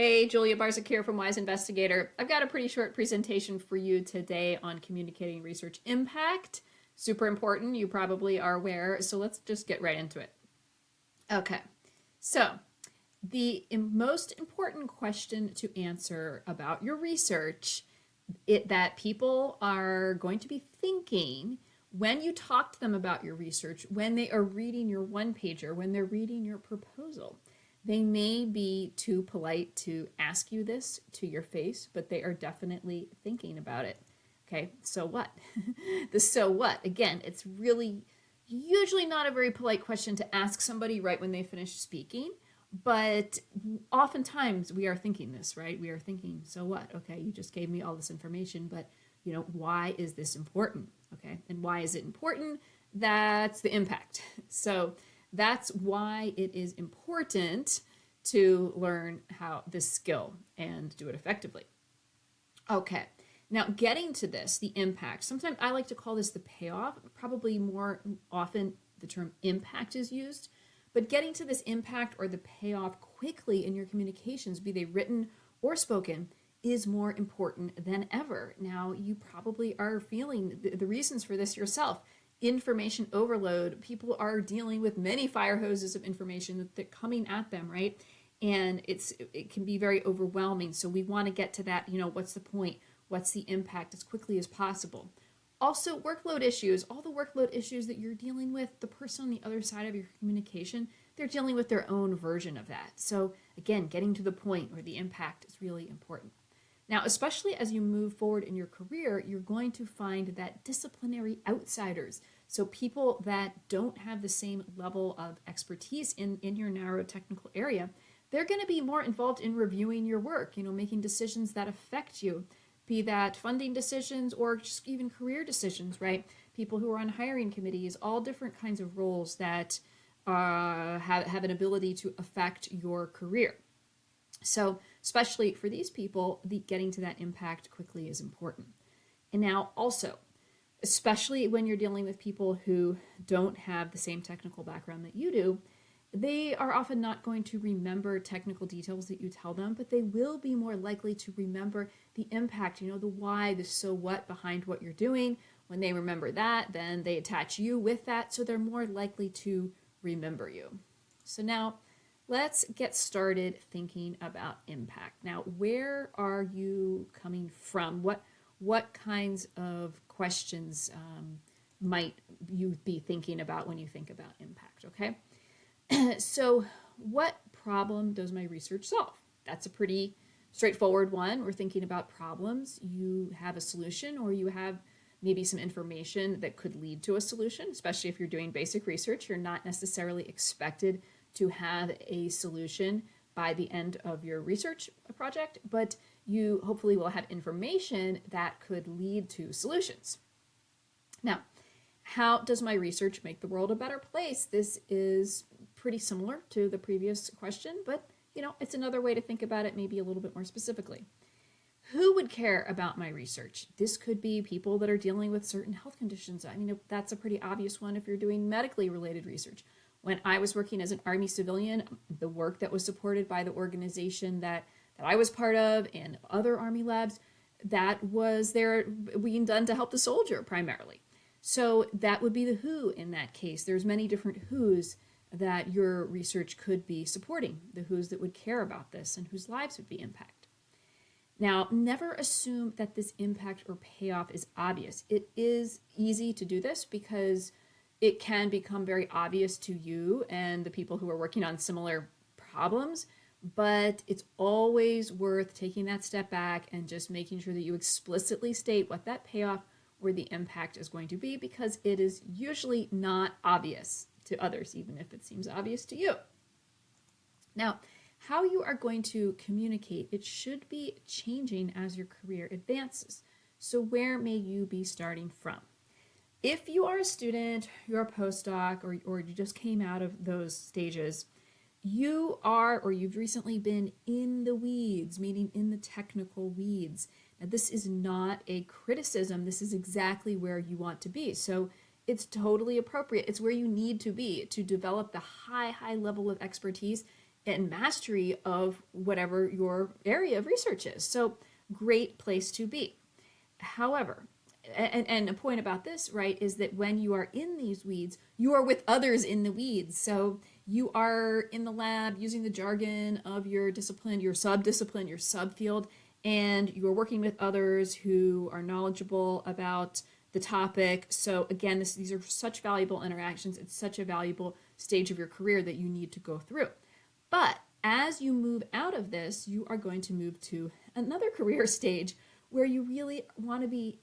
Hey, Julia Barzyk here from Wise Investigator. I've got a pretty short presentation for you today on communicating research impact. Super important, you probably are aware, so let's just get right into it. Okay, so the most important question to answer about your research that people are going to be thinking when you talk to them about your research, when they are reading your one-pager, when they're reading your proposal. They may be too polite to ask you this to your face, but they are definitely thinking about it. Okay, so what? The so what, again, it's really usually not a very polite question to ask somebody right when they finish speaking, but oftentimes we are thinking this, right? We are thinking, so what? Okay, you just gave me all this information, but why is this important? Okay, and why is it important? That's the impact. So that's why it is important to learn how this skill and do it effectively. Okay, now getting to this, the impact, sometimes I like to call this the payoff. Probably more often the term impact is used, but getting to this impact or the payoff quickly in your communications, be they written or spoken, is more important than ever. Now, you probably are feeling the reasons for this yourself. Information overload. People are dealing with many fire hoses of information that coming at them, right? And it can be very overwhelming. So we want to get to that, what's the point? What's the impact as quickly as possible? Also, workload issues, all the workload issues that you're dealing with, the person on the other side of your communication, they're dealing with their own version of that. So again, getting to the point or the impact is really important. Now, especially as you move forward in your career, you're going to find that disciplinary outsiders, so people that don't have the same level of expertise in your narrow technical area, they're going to be more involved in reviewing your work, making decisions that affect you, be that funding decisions or just even career decisions, right? People who are on hiring committees, all different kinds of roles that have an ability to affect your career. So especially for these people, getting to that impact quickly is important. And now also, especially when you're dealing with people who don't have the same technical background that you do, they are often not going to remember technical details that you tell them, but they will be more likely to remember the impact, the why, the so what behind what you're doing. When they remember that, then they attach you with that, so they're more likely to remember you. So now, let's get started thinking about impact. Now, where are you coming from? What kinds of questions might you be thinking about when you think about impact, okay? So what problem does my research solve? That's a pretty straightforward one. We're thinking about problems. You have a solution or you have maybe some information that could lead to a solution, especially if you're doing basic research. You're not necessarily expected to have a solution by the end of your research project, but you hopefully will have information that could lead to solutions. Now, how does my research make the world a better place? This is pretty similar to the previous question, but it's another way to think about it, maybe a little bit more specifically. Who would care about my research? This could be people that are dealing with certain health conditions. I mean, that's a pretty obvious one if you're doing medically related research. When I was working as an Army civilian, the work that was supported by the organization that I was part of and other Army labs, that was there being done to help the soldier primarily. So that would be the who in that case. There's many different who's that your research could be supporting, the who's that would care about this and whose lives would be impacted. Now, never assume that this impact or payoff is obvious. It is easy to do this because it can become very obvious to you and the people who are working on similar problems, but it's always worth taking that step back and just making sure that you explicitly state what that payoff or the impact is going to be, because it is usually not obvious to others, even if it seems obvious to you. Now, how you are going to communicate, it should be changing as your career advances. So where may you be starting from? If you are a student, you're a postdoc, or you just came out of those stages, you are, or you've recently been in the weeds, meaning in the technical weeds. Now, this is not a criticism. This is exactly where you want to be. So it's totally appropriate. It's where you need to be to develop the high level of expertise and mastery of whatever your area of research is. So great place to be. However, and a point about this, right, is that when you are in these weeds, you are with others in the weeds. So you are in the lab using the jargon of your discipline, your subdiscipline, your subfield, and you're working with others who are knowledgeable about the topic. So again, these are such valuable interactions. It's such a valuable stage of your career that you need to go through. But as you move out of this, you are going to move to another career stage where you really want to be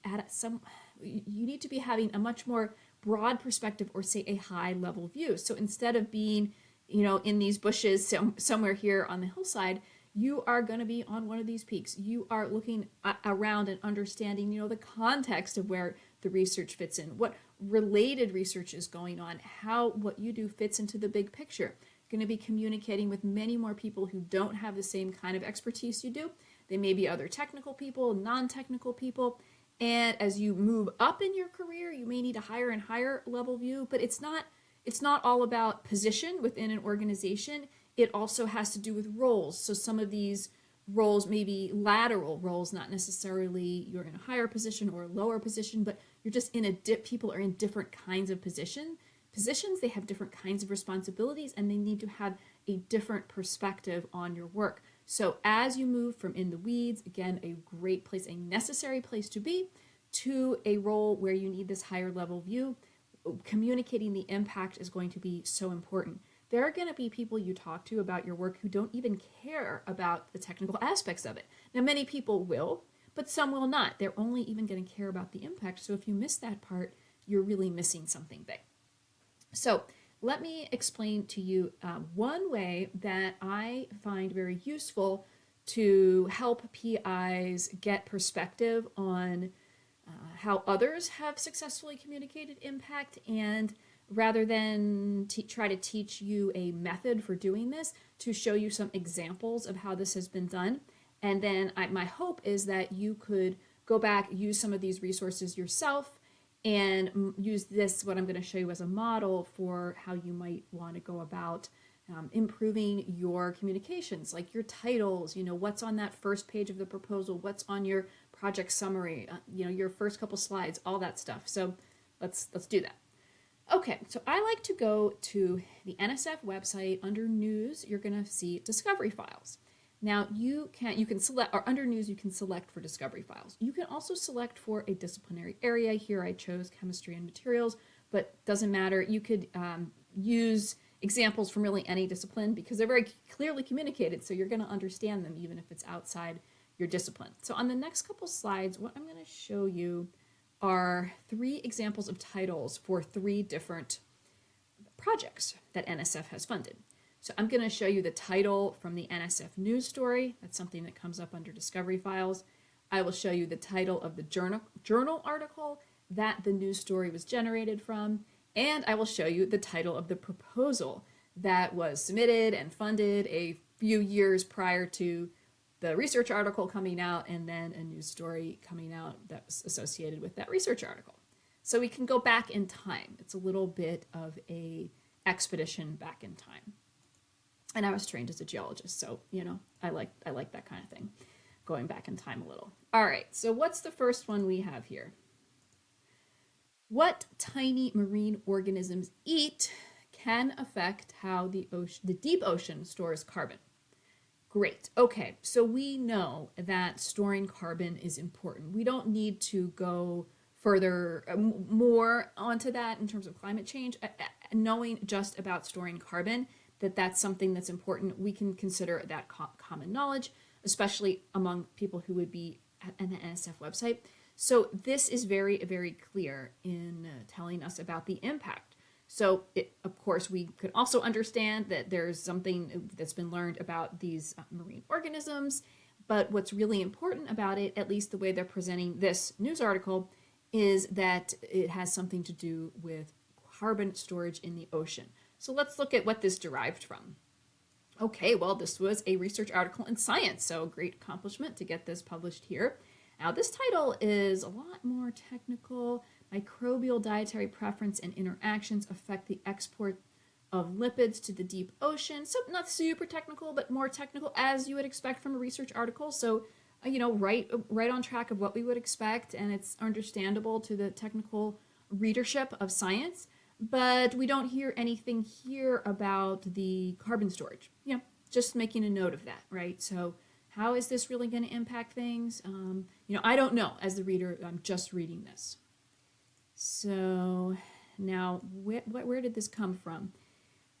you need to be having a much more broad perspective, or say a high level view. So instead of being, in these bushes somewhere here on the hillside, you are going to be on one of these peaks. You are looking around and understanding, the context of where the research fits in, what related research is going on, how what you do fits into the big picture. You're going to be communicating with many more people who don't have the same kind of expertise you do. They may be other technical people, non-technical people. And as you move up in your career, you may need a higher and higher level view, but it's not all about position within an organization. It also has to do with roles. So some of these roles may be lateral roles, not necessarily you're in a higher position or a lower position, but you're just people are in different kinds of positions. They have different kinds of responsibilities, and they need to have a different perspective on your work. So as you move from in the weeds, again, a great place, a necessary place to be, to a role where you need this higher level view, communicating the impact is going to be so important. There are going to be people you talk to about your work who don't even care about the technical aspects of it. Now, many people will, but some will not. They're only even going to care about the impact. So if you miss that part, you're really missing something big. So let me explain to you one way that I find very useful to help PIs get perspective on how others have successfully communicated impact, and rather than try to teach you a method for doing this, to show you some examples of how this has been done. And then my hope is that you could go back, use some of these resources yourself, and use this, what I'm going to show you, as a model for how you might want to go about improving your communications, like your titles, what's on that first page of the proposal, what's on your project summary, your first couple slides, all that stuff. So let's do that. Okay, so I like to go to the NSF website. Under News, you're going to see Discovery Files. Now you can select, or under News, you can select for Discovery Files. You can also select for a disciplinary area. Here I chose Chemistry and Materials, but doesn't matter. You could use examples from really any discipline because they're very clearly communicated, so you're going to understand them even if it's outside your discipline. So on the next couple slides, what I'm going to show you are 3 examples of titles for 3 different projects that NSF has funded. So I'm going to show you the title from the NSF news story. That's something that comes up under Discovery Files. I will show you the title of the journal article that the news story was generated from. And I will show you the title of the proposal that was submitted and funded a few years prior to the research article coming out, and then a news story coming out that was associated with that research article. So we can go back in time. It's a little bit of a expedition back in time. And I was trained as a geologist, so, I like that kind of thing, going back in time a little. All right, so what's the first one we have here? What tiny marine organisms eat can affect how the deep ocean stores carbon. Great. Okay, so we know that storing carbon is important. We don't need to go further, more onto that in terms of climate change. Knowing just about storing carbon, that's something that's important. We can consider that common knowledge, especially among people who would be at the NSF website. So this is very, very clear in telling us about the impact. So, of course, we could also understand that there's something that's been learned about these marine organisms, but what's really important about it, at least the way they're presenting this news article, is that it has something to do with carbon storage in the ocean. So let's look at what this derived from. Okay, well, this was a research article in Science, so a great accomplishment to get this published here. Now, this title is a lot more technical. Microbial dietary preference and interactions affect the export of lipids to the deep ocean. So not super technical, but more technical as you would expect from a research article. So, right on track of what we would expect, and it's understandable to the technical readership of science. But we don't hear anything here about the carbon storage. Just making a note of that, right? So how is this really going to impact things? I don't know. As the reader, I'm just reading this. So now, where did this come from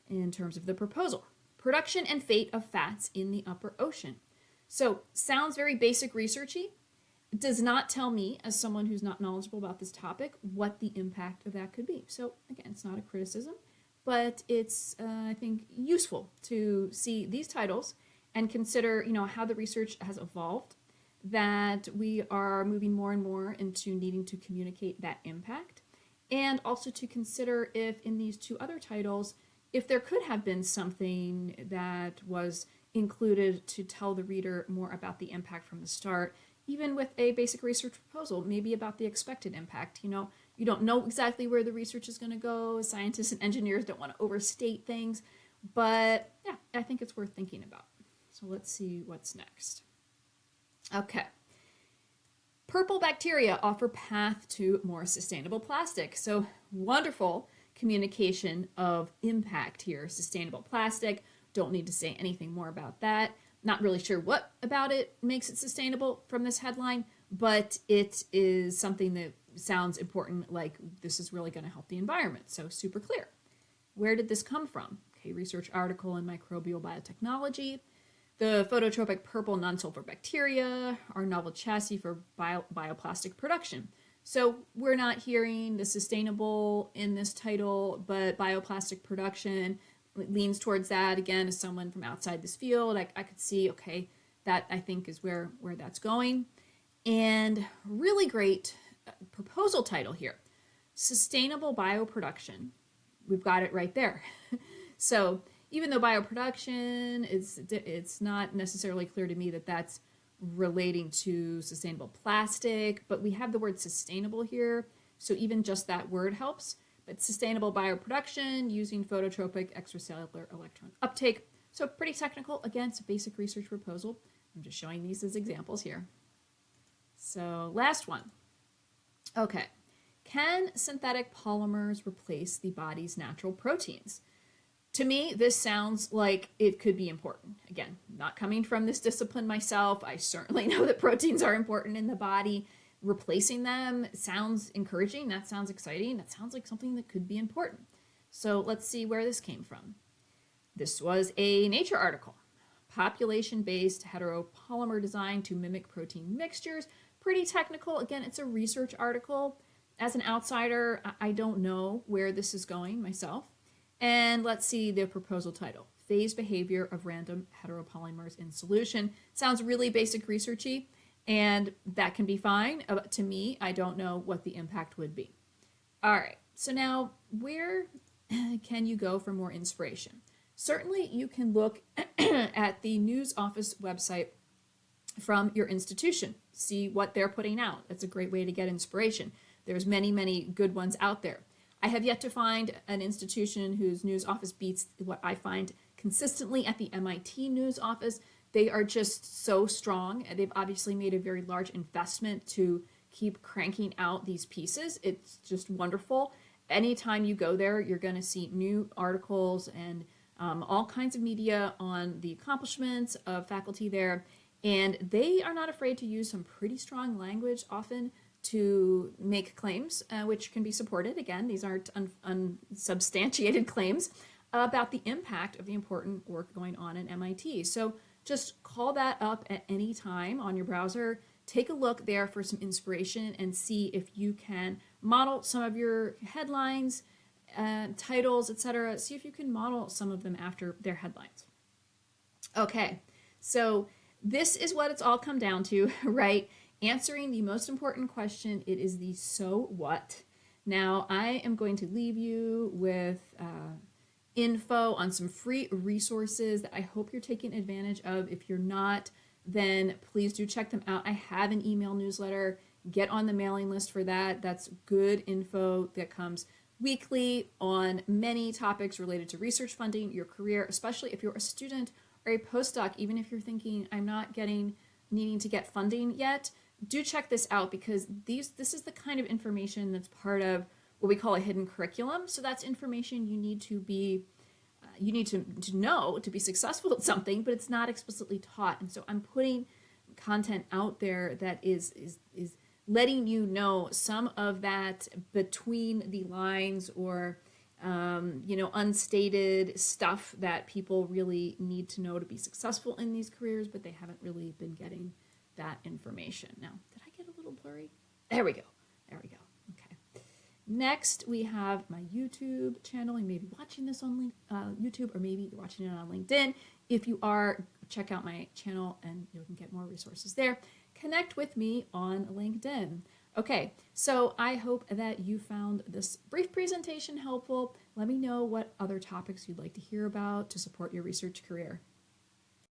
in terms of the proposal? Production and fate of fats in the upper ocean. So sounds very basic researchy. It does not tell me, as someone who's not knowledgeable about this topic, what the impact of that could be. So again, it's not a criticism, but it's, I think, useful to see these titles and consider, how the research has evolved, that we are moving more and more into needing to communicate that impact, and also to consider if in these two other titles, if there could have been something that was included to tell the reader more about the impact from the start, even with a basic research proposal, maybe about the expected impact. You don't know exactly where the research is going to go. Scientists and engineers don't want to overstate things, but yeah, I think it's worth thinking about. So let's see what's next. Okay. Purple bacteria offer path to more sustainable plastic. So wonderful communication of impact here. Sustainable plastic. Don't need to say anything more about that. Not really sure what about it makes it sustainable from this headline, but it is something that sounds important, like this is really going to help the environment. So super clear. Where did this come from? Okay, research article in microbial biotechnology. The phototropic purple non-sulfur bacteria are novel chassis for bioplastic production. So we're not hearing the sustainable in this title, but bioplastic production leans towards that. Again, as someone from outside this field, I could see, okay, that I think is where that's going. And really great proposal title here, Sustainable Bioproduction. We've got it right there. So even though bioproduction it's not necessarily clear to me that that's relating to sustainable plastic, but we have the word sustainable here. So even just that word helps. But sustainable bioproduction using phototropic extracellular electron uptake. So pretty technical. Again, it's a basic research proposal. I'm just showing these as examples here. So last one. Okay. Can synthetic polymers replace the body's natural proteins? To me, this sounds like it could be important. Again, not coming from this discipline myself, I certainly know that proteins are important in the body. Replacing them sounds encouraging. That sounds exciting. That sounds like something that could be important. So let's see where this came from. This was a Nature article. Population-based heteropolymer design to mimic protein mixtures. Pretty technical. Again, it's a research article. As an outsider, I don't know where this is going myself. And let's see the proposal title. Phase behavior of random heteropolymers in solution. Sounds really basic researchy. And that can be fine. To me, I don't know what the impact would be. All right, so now where can you go for more inspiration? Certainly you can look at the news office website from your institution, see what they're putting out. That's a great way to get inspiration. There's many, many good ones out there. I have yet to find an institution whose news office beats what I find consistently at the MIT news office. They are just so strong. They've obviously made a very large investment to keep cranking out these pieces. It's just wonderful. Anytime you go there, you're going to see new articles and all kinds of media on the accomplishments of faculty there. And they are not afraid to use some pretty strong language often to make claims, which can be supported. Again, these aren't unsubstantiated claims about the impact of the important work going on at MIT. So just call that up at any time on your browser. Take a look there for some inspiration and see if you can model some of your headlines, titles, etc. See if you can model some of them after their headlines. Okay, so this is what it's all come down to, right? Answering the most important question. It is the so what. Now, I am going to leave you with info on some free resources that I hope you're taking advantage of. If you're not, then please do check them out. I have an email newsletter. Get on the mailing list for that. That's good info that comes weekly on many topics related to research funding, your career, especially if you're a student or a postdoc, even if you're thinking, I'm not needing to get funding yet, do check this out, because this is the kind of information that's part of what we call a hidden curriculum. So that's information you need to know to be successful at something, but it's not explicitly taught. And so I'm putting content out there that is letting you know some of that between the lines, or unstated stuff that people really need to know to be successful in these careers, but they haven't really been getting that information. Now, did I get a little blurry? There we go. Okay. Next, we have my YouTube channel. You may be watching this on YouTube, or maybe you're watching it on LinkedIn. If you are, check out my channel and you can get more resources there. Connect with me on LinkedIn. Okay, so I hope that you found this brief presentation helpful. Let me know what other topics you'd like to hear about to support your research career.